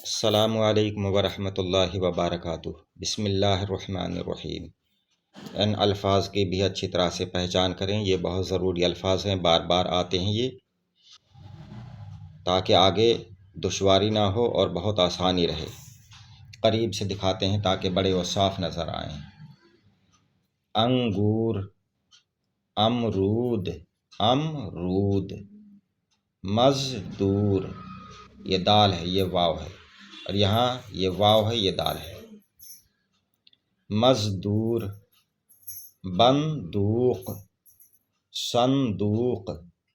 السلام علیکم ورحمۃ اللہ وبرکاتہ۔ بسم اللہ الرحمن الرحیم۔ ان الفاظ کی بھی اچھی طرح سے پہچان کریں، یہ بہت ضروری الفاظ ہیں، بار بار آتے ہیں یہ، تاکہ آگے دشواری نہ ہو اور بہت آسانی رہے۔ قریب سے دکھاتے ہیں تاکہ بڑے و صاف نظر آئیں۔ انگور، امرود، امرود، مزدور، یہ دال ہے، یہ واو ہے، اور یہاں یہ واو ہے، یہ دال ہے۔ مزدور، بندوق، صندوق،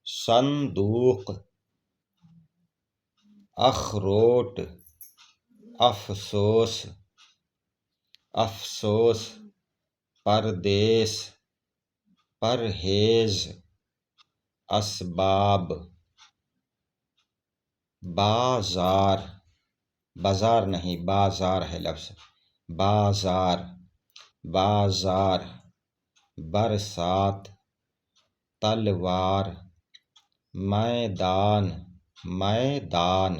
صندوق، اخروٹ، افسوس، افسوس، پردیس، پرہیز، اسباب، بازار، بازار نہیں بازار ہے لفظ، بازار، بازار، برسات، تلوار، میدان، میدان،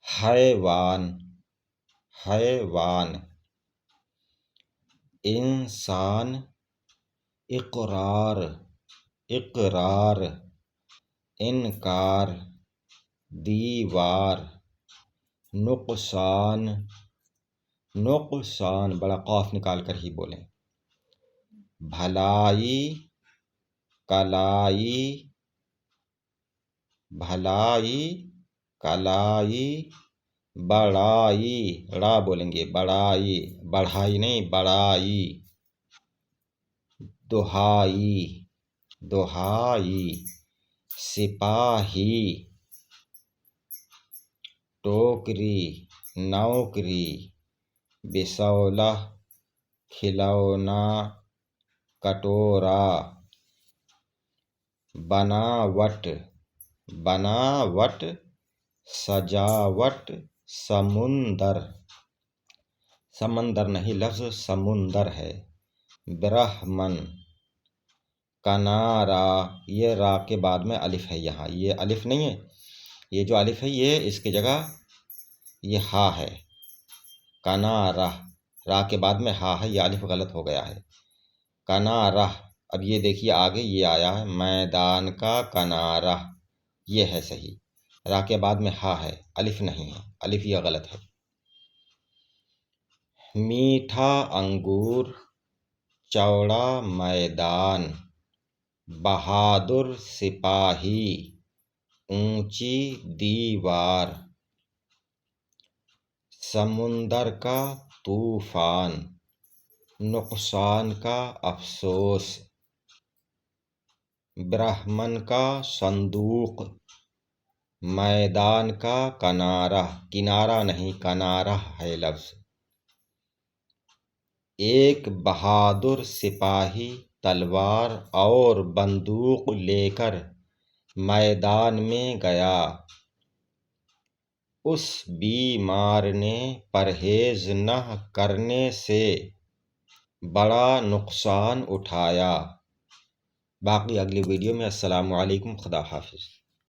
حیوان، حیوان، انسان، اقرار، اقرار، انکار، دیوار، نقصان، نقصان، بڑا قاف نکال کر ہی بولیں، بھلائی، کلائی، بھلائی، کلائی، بڑائی، ڑا بولیں گے، بڑائی، بڑھائی نہیں، بڑائی، دہائی، دہائی، سپاہی، ٹوکری، نوکری، بسولہ، کھلونا، کٹورا، بناوٹ، بناوٹ، سجاوٹ، سمندر، سمندر نہیں لفظ سمندر ہے، برہمن، کنارا، یہ را کے بعد میں الف ہے، یہاں یہ الف نہیں ہے، یہ جو الف ہے یہ اس کی جگہ یہ ہا ہے، کنارا، را کے بعد میں ہا ہے، یہ الف غلط ہو گیا ہے، کنارا۔ اب یہ دیکھیے آگے یہ آیا ہے میدان کا کنارہ، یہ ہے صحیح، را کے بعد میں ہا ہے، الف نہیں ہے، الف یہ غلط ہے۔ میٹھا انگور، چوڑا میدان، بہادر سپاہی، اونچی دیوار، سمندر کا طوفان، نقصان کا افسوس، برہمن کا صندوق، میدان کا کنارہ، کنارہ نہیں کنارہ ہے لفظ، ایک بہادر سپاہی تلوار اور بندوق لے کر میدان میں گیا، اس بیمار نے پرہیز نہ کرنے سے بڑا نقصان اٹھایا۔ باقی اگلی ویڈیو میں۔ السلام علیکم، خدا حافظ۔